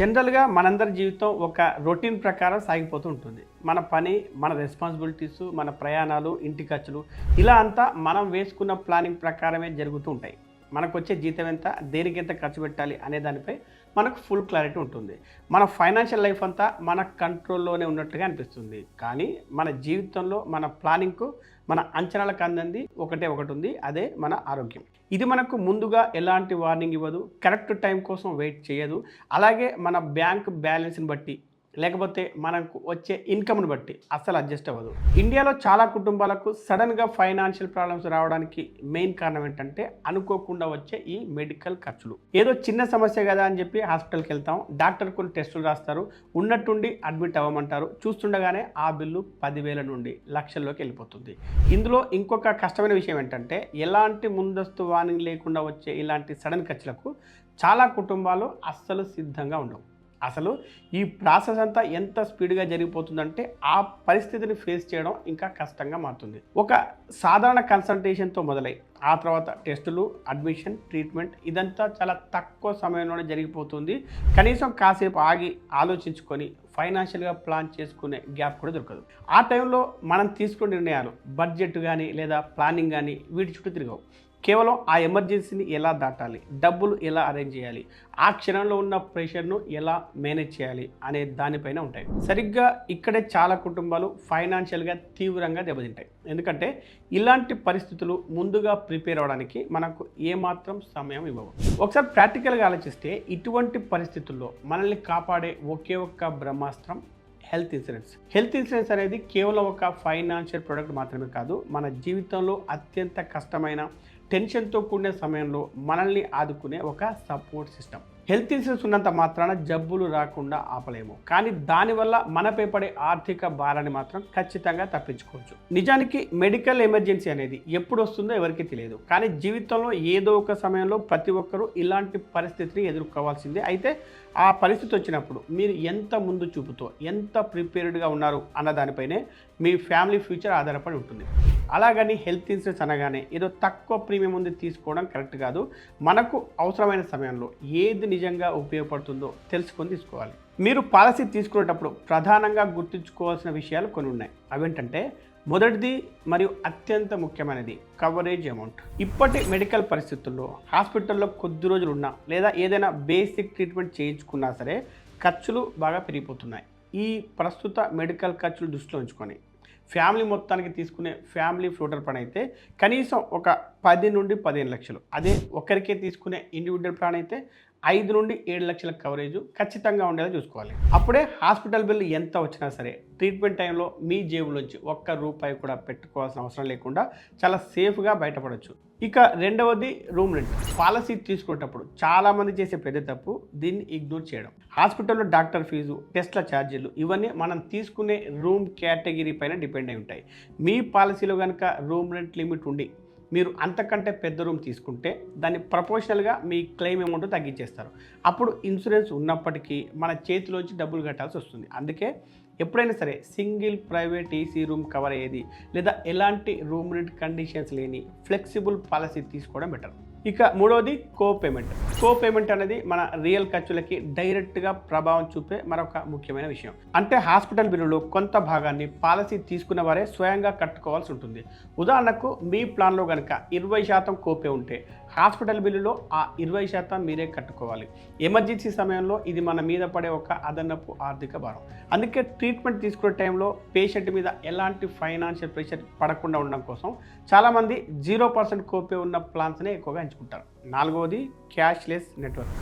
జనరల్‌గా మనందరి జీవితం ఒక రొటీన్ ప్రకారం సాగిపోతూ ఉంటుంది. మన పని, మన రెస్పాన్సిబిలిటీసు, మన ప్రయాణాలు, ఇంటి ఖర్చులు ఇలా అంతా మనం వేసుకున్న ప్లానింగ్ ప్రకారమే జరుగుతూ ఉంటాయి. మనకొచ్చే జీతం ఎంత, దేనికెంత ఖర్చు పెట్టాలి అనే దానిపై మనకు ఫుల్ క్లారిటీ ఉంటుంది. మన ఫైనాన్షియల్ లైఫ్ అంతా మన కంట్రోల్‌లోనే ఉన్నట్టుగా అనిపిస్తుంది. కానీ మన జీవితంలో మన ప్లానింగ్‌కు మన అంచనాలకు అందంది ఒకటే ఒకటుంది. అదే మన ఆరోగ్యం. ఇది మనకు ముందుగా ఎలాంటి వార్నింగ్ ఇవ్వదు. కరెక్ట్ టైం కోసం వెయిట్ చేయదు. అలాగే మన బ్యాంక్ బ్యాలెన్స్‌ని బట్టి లేకపోతే మనకు వచ్చే ఇన్కమ్‌ని బట్టి అస్సలు అడ్జస్ట్ అవ్వదు. ఇండియాలో చాలా కుటుంబాలకు సడెన్‌గా ఫైనాన్షియల్ ప్రాబ్లమ్స్ రావడానికి మెయిన్ కారణం ఏంటంటే అనుకోకుండా వచ్చే ఈ మెడికల్ ఖర్చులు. ఏదో చిన్న సమస్య కదా అని చెప్పి హాస్పిటల్‌కి వెళ్తాం. డాక్టర్ కొన్ని టెస్టులు రాస్తారు. ఉన్నట్టుండి అడ్మిట్ అవ్వమంటారు. చూస్తుండగానే ఆ బిల్లు 10,000 నుండి లక్షల్లోకి వెళ్ళిపోతుంది. ఇందులో ఇంకొక కష్టమైన విషయం ఏంటంటే ఎలాంటి ముందస్తు వార్నింగ్ లేకుండా వచ్చే ఇలాంటి సడన్ ఖర్చులకు చాలా కుటుంబాలు అస్సలు సిద్ధంగా ఉండవు. అసలు ఈ ప్రాసెస్ అంతా ఎంత స్పీడ్‌గా జరిగిపోతుందంటే ఆ పరిస్థితిని ఫేస్ చేయడం ఇంకా కష్టంగా మారుతుంది. ఒక సాధారణ కన్సల్టేషన్‌తో మొదలై ఆ తర్వాత టెస్టులు, అడ్మిషన్, ట్రీట్మెంట్ ఇదంతా చాలా తక్కువ సమయంలోనే జరిగిపోతుంది. కనీసం కాసేపు ఆగి ఆలోచించుకొని ఫైనాన్షియల్‌గా ప్లాన్ చేసుకునే గ్యాప్ కూడా దొరకదు. ఆ టైంలో మనం తీసుకునే నిర్ణయాలు బడ్జెట్ గానీ లేదా ప్లానింగ్ గానీ వీటి చుట్టూ తిరగవు. కేవలం ఆ ఎమర్జెన్సీని ఎలా దాటాలి, డబ్బులు ఎలా అరేంజ్ చేయాలి, ఆ క్షణంలో ఉన్న ప్రెషర్ను ఎలా మేనేజ్ చేయాలి అనే దానిపైన ఉంటాయి. సరిగ్గా ఇక్కడే చాలా కుటుంబాలు ఫైనాన్షియల్గా తీవ్రంగా దెబ్బతింటాయి. ఎందుకంటే ఇలాంటి పరిస్థితులు ముందుగా ప్రిపేర్ అవ్వడానికి మనకు ఏమాత్రం సమయం ఇవ్వవు. ఒకసారి ప్రాక్టికల్గా ఆలోచిస్తే ఇటువంటి పరిస్థితుల్లో మనల్ని కాపాడే ఒకే ఒక్క బ్రహ్మాస్త్రం హెల్త్ ఇన్సూరెన్స్. హెల్త్ ఇన్సూరెన్స్ అనేది కేవలం ఒక ఫైనాన్షియల్ ప్రోడక్ట్ మాత్రమే కాదు, మన జీవితంలో అత్యంత కష్టమైన టెన్షన్తో కూడిన సమయంలో మనల్ని ఆదుకునే ఒక సపోర్ట్ సిస్టమ్. హెల్త్ ఇన్సూరెన్స్ ఉన్నంత మాత్రాన జబ్బులు రాకుండా ఆపలేము, కానీ దానివల్ల మనపై పడే ఆర్థిక భారాన్ని మాత్రం ఖచ్చితంగా తప్పించుకోవచ్చు. నిజానికి మెడికల్ ఎమర్జెన్సీ అనేది ఎప్పుడు వస్తుందో ఎవరికీ తెలియదు, కానీ జీవితంలో ఏదో ఒక సమయంలో ప్రతి ఒక్కరూ ఇలాంటి పరిస్థితిని ఎదుర్కోవాల్సిందే. అయితే ఆ పరిస్థితి వచ్చినప్పుడు మీరు ఎంత ముందు చూపుతో ఎంత ప్రిపేర్డ్గా ఉన్నారు అన్న దానిపైనే మీ ఫ్యామిలీ ఫ్యూచర్ ఆధారపడి ఉంటుంది. అలాగని హెల్త్ ఇన్సూరెన్స్ అనగానే ఏదో తక్కువ ప్రీమియం ఉంది తీసుకోవడం కరెక్ట్ కాదు. మనకు అవసరమైన సమయంలో ఏది నిజంగా ఉపయోగపడుతుందో తెలుసుకొని తీసుకోవాలి. మీరు పాలసీ తీసుకునేటప్పుడు ప్రధానంగా గుర్తుంచుకోవాల్సిన విషయాలు కొన్ని ఉన్నాయి. అవేంటంటే మొదటిది మరియు అత్యంత ముఖ్యమైనది కవరేజ్ అమౌంట్. ఇప్పటి మెడికల్ పరిస్థితుల్లో హాస్పిటల్లో కొద్ది రోజులు ఉన్నా లేదా ఏదైనా బేసిక్ ట్రీట్మెంట్ చేయించుకున్నా సరే ఖర్చులు బాగా పెరిగిపోతున్నాయి. ఈ ప్రస్తుత మెడికల్ ఖర్చులు దృష్టిలో ఉంచుకొని ఫ్యామిలీ మొత్తానికి తీసుకునే ఫ్యామిలీ ఫ్లోటర్ ప్లాన్ అయితే కనీసం ఒక 10 నుండి 15 లక్షలు. అదే ఒకరికే తీసుకునే ఇండివిజువల్ ప్లాన్ అయితే 5 నుండి 7 లక్షల కవరేజ్ ఖచ్చితంగా ఉండేలా చూసుకోవాలి. అప్పుడే హాస్పిటల్ బిల్లు ఎంత వచ్చినా సరే ట్రీట్మెంట్ టైంలో మీ జేబులోంచి ఒక్క రూపాయి కూడా పెట్టుకోవాల్సిన అవసరం లేకుండా చాలా సేఫ్గా బయటపడవచ్చు. ఇక రెండవది రూమ్ రెంట్. పాలసీ తీసుకునేటప్పుడు చాలామంది చేసే పెద్ద తప్పు దీన్ని ఇగ్నోర్ చేయడం. హాస్పిటల్లో డాక్టర్ ఫీజు, టెస్ట్ల ఛార్జీలు ఇవన్నీ మనం తీసుకునే రూమ్ కేటగిరీ పైన డిపెండ్ అయి ఉంటాయి. మీ పాలసీలో కనుక రూమ్ రెంట్ లిమిట్ ఉండి మీరు అంతకంటే పెద్ద రూమ్ తీసుకుంటే దాన్ని ప్రపోర్షనల్గా మీ క్లెయిమ్ అమౌంట్ తగ్గించేస్తారు. అప్పుడు ఇన్సూరెన్స్ ఉన్నప్పటికీ మన చేతిలోంచి డబ్బులు కట్టాల్సి వస్తుంది. అందుకే ఎప్పుడైనా సరే single private AC room cover అయ్యేది లేదా ఎలాంటి రూమ్ రెంట్ కండిషన్స్ లేని ఫ్లెక్సిబుల్ పాలసీ తీసుకోవడం బెటర్. ఇక మూడవది కోపేమెంట్. కోపేమెంట్ అనేది మన రియల్ ఖర్చులకి డైరెక్ట్గా ప్రభావం చూపే మరొక ముఖ్యమైన విషయం. అంటే హాస్పిటల్ బిల్లులో కొంత భాగాన్ని పాలసీ తీసుకున్న వారే స్వయంగా కట్టుకోవాల్సి ఉంటుంది. ఉదాహరణకు మీ ప్లాన్లో కనుక 20% కోపే ఉంటే హాస్పిటల్ బిల్లులో ఆ 20% మీరే కట్టుకోవాలి. ఎమర్జెన్సీ సమయంలో ఇది మన మీద పడే ఒక అదనపు ఆర్థిక భారం. అందుకే ట్రీట్మెంట్ తీసుకునే టైంలో పేషెంట్ మీద ఎలాంటి ఫైనాన్షియల్ ప్రెషర్ పడకుండా ఉండడం కోసం చాలామంది 0% కోపే ఉన్న ప్లాన్స్నే ఎక్కువగా ఎంచుకుంటారు. నాలుగవది క్యాష్లెస్ నెట్వర్క్.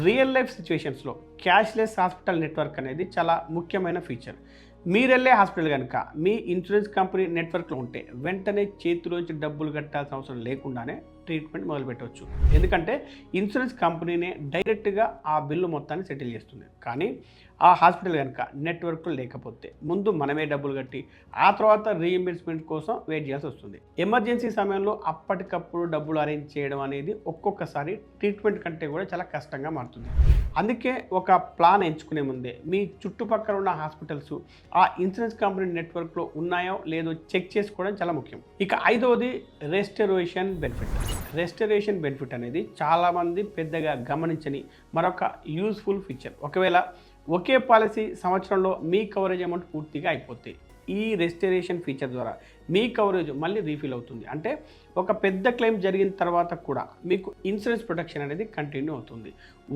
రియల్ లైఫ్ సిచ్యువేషన్స్లో క్యాష్లెస్ హాస్పిటల్ నెట్వర్క్ అనేది చాలా ముఖ్యమైన ఫీచర్. మీరు వెళ్ళే హాస్పిటల్ కనుక మీ ఇన్సూరెన్స్ కంపెనీ నెట్వర్క్లో ఉంటే వెంటనే చేతిలోంచి డబ్బులు కట్టాల్సిన అవసరం లేకుండానే ట్రీట్మెంట్ మొదలుపెట్టవచ్చు. ఎందుకంటే ఇన్సూరెన్స్ కంపెనీనే డైరెక్ట్గా ఆ బిల్లు మొత్తాన్ని సెటిల్ చేస్తుంది. కానీ ఆ హాస్పిటల్ కనుక నెట్వర్క్ లేకపోతే ముందు మనమే డబ్బులు కట్టి ఆ తర్వాత రీఇంబర్స్మెంట్ కోసం వెయిట్ చేయాల్సి వస్తుంది. ఎమర్జెన్సీ సమయంలో అప్పటికప్పుడు డబ్బులు అరేంజ్ చేయడం అనేది ఒక్కొక్కసారి ట్రీట్మెంట్ కంటే కూడా చాలా కష్టంగా మారుతుంది. అందుకే ఒక ప్లాన్ ఎంచుకునే ముందే మీ చుట్టుపక్కల ఉన్న హాస్పిటల్స్ ఆ ఇన్సూరెన్స్ కంపెనీ నెట్వర్క్లో ఉన్నాయో లేదో చెక్ చేసుకోవడం చాలా ముఖ్యం. ఇక ఐదవది రెస్టరేషన్ బెనిఫిట్. రెస్టరేషన్ బెనిఫిట్ అనేది చాలామంది పెద్దగా గమనించని మరొక యూస్ఫుల్ ఫీచర్. ఒకవేళ ఒకే పాలసీ సంవత్సరంలో మీ కవరేజ్ అమౌంట్ పూర్తిగా అయిపోతాయి. ఈ రెస్టరేషన్ ఫీచర్ ద్వారా మీ కవరేజ్ మళ్ళీ రీఫిల్ అవుతుంది. అంటే ఒక పెద్ద క్లెయిమ్ జరిగిన తర్వాత కూడా మీకు ఇన్సూరెన్స్ ప్రొటెక్షన్ అనేది కంటిన్యూ అవుతుంది.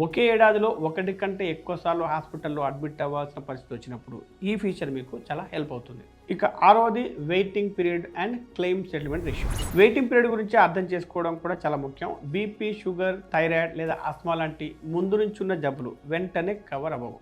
ఒకే ఏడాదిలో ఒకటి కంటే ఎక్కువసార్లు హాస్పిటల్లో అడ్మిట్ అవ్వాల్సిన పరిస్థితి వచ్చినప్పుడు ఈ ఫీచర్ మీకు చాలా హెల్ప్ అవుతుంది. ఇక ఆరవది waiting period and claim settlement ratio. Waiting period గురించి అర్థం చేసుకోవడం కూడా చాలా ముఖ్యం. బీపీ, షుగర్, థైరాయిడ్ లేదా ఆస్మా లాంటి ముందు నుంచి ఉన్న జబ్బులు వెంటనే కవర్ అవ్వవు.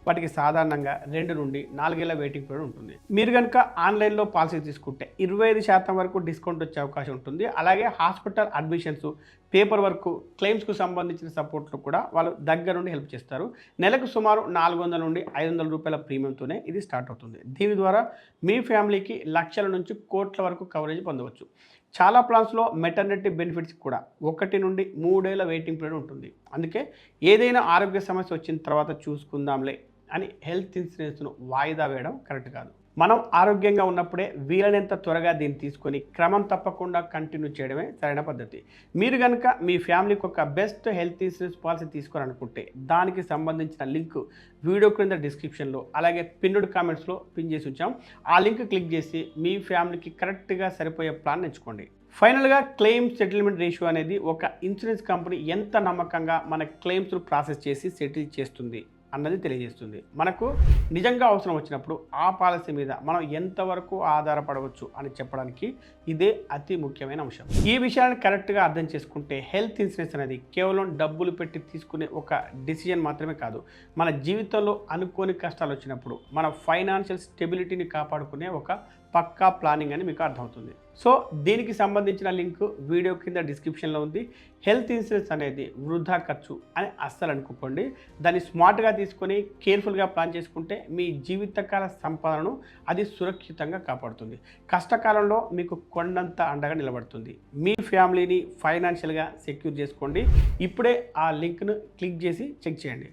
వాటికి సాధారణంగా 2 నుండి 4 ఏళ్ల వెయిటింగ్ పీరియడ్ ఉంటుంది. మీరు కనుక ఆన్లైన్లో పాలసీ తీసుకుంటే 25% వరకు డిస్కౌంట్ వచ్చే అవకాశం ఉంటుంది. అలాగే హాస్పిటల్ అడ్మిషన్స్, పేపర్ వర్క్, క్లెయిమ్స్కు సంబంధించిన సపోర్ట్లు కూడా వాళ్ళు దగ్గర నుండి హెల్ప్ చేస్తారు. నెలకు సుమారు 400 నుండి 500 రూపాయల ప్రీమియంతోనే ఇది స్టార్ట్ అవుతుంది. దీని ద్వారా మీ ఫ్యామిలీకి లక్షల నుంచి కోట్ల వరకు కవరేజ్ పొందవచ్చు. చాలా ప్లాన్స్లో మెటర్నిటీ బెనిఫిట్స్ కూడా 1 నుండి 3 ఏళ్ల వెయిటింగ్ పీరియడ్ ఉంటుంది. అందుకే ఏదైనా ఆరోగ్య సమస్య వచ్చిన తర్వాత చూసుకుందాంలే అని హెల్త్ ఇన్సూరెన్స్ను వాయిదా వేయడం కరెక్ట్ కాదు. మనం ఆరోగ్యంగా ఉన్నప్పుడే వీలైనంత త్వరగా దీన్ని తీసుకొని క్రమం తప్పకుండా కంటిన్యూ చేయడమే సరైన పద్ధతి. మీరు కనుక మీ ఫ్యామిలీకి ఒక బెస్ట్ హెల్త్ ఇన్సూరెన్స్ పాలసీ తీసుకోవాలనుకుంటే దానికి సంబంధించిన లింక్ వీడియో క్రింద డిస్క్రిప్షన్లో అలాగే పిన్నుడ్ కామెంట్స్లో పిన్ చేసి ఉంచాం. ఆ లింక్ క్లిక్ చేసి మీ ఫ్యామిలీకి కరెక్ట్గా సరిపోయే ప్లాన్ ఎంచుకోండి. ఫైనల్గా క్లెయిమ్ సెటిల్మెంట్ రేషియో అనేది ఒక ఇన్సూరెన్స్ కంపెనీ ఎంత నమ్మకంగా మన క్లెయిమ్స్ను ప్రాసెస్ చేసి సెటిల్ చేస్తుంది అన్నది తెలియజేస్తుంది. మనకు నిజంగా అవసరం వచ్చినప్పుడు ఆ పాలసీ మీద మనం ఎంతవరకు ఆధారపడవచ్చు అని చెప్పడానికి ఇదే అతి ముఖ్యమైన అంశం. ఈ విషయాన్ని కరెక్ట్గా అర్థం చేసుకుంటే హెల్త్ ఇన్సూరెన్స్ అనేది కేవలం డబ్బులు పెట్టి తీసుకునే ఒక డిసిజన్ మాత్రమే కాదు, మన జీవితంలో అనుకోని కష్టాలు వచ్చినప్పుడు మన ఫైనాన్షియల్ స్టెబిలిటీని కాపాడుకునే ఒక పక్కా ప్లానింగ్ అని మీకు అర్థమవుతుంది. సో దీనికి సంబంధించిన లింక్ వీడియో కింద డిస్క్రిప్షన్లో ఉంది. హెల్త్ ఇన్సూరెన్స్ అనేది వృధా ఖర్చు అని అస్సలు అనుకోకండి. దాన్ని స్మార్ట్గా తీసుకొని కేర్ఫుల్గా ప్లాన్ చేసుకుంటే మీ జీవితకాల సంపాదనను అది సురక్షితంగా కాపాడుతుంది. కష్టకాలంలో మీకు కొండంత అండగా నిలబడుతుంది. మీ ఫ్యామిలీని ఫైనాన్షియల్గా సెక్యూర్ చేసుకోండి. ఇప్పుడే ఆ లింక్ను క్లిక్ చేసి చెక్ చేయండి.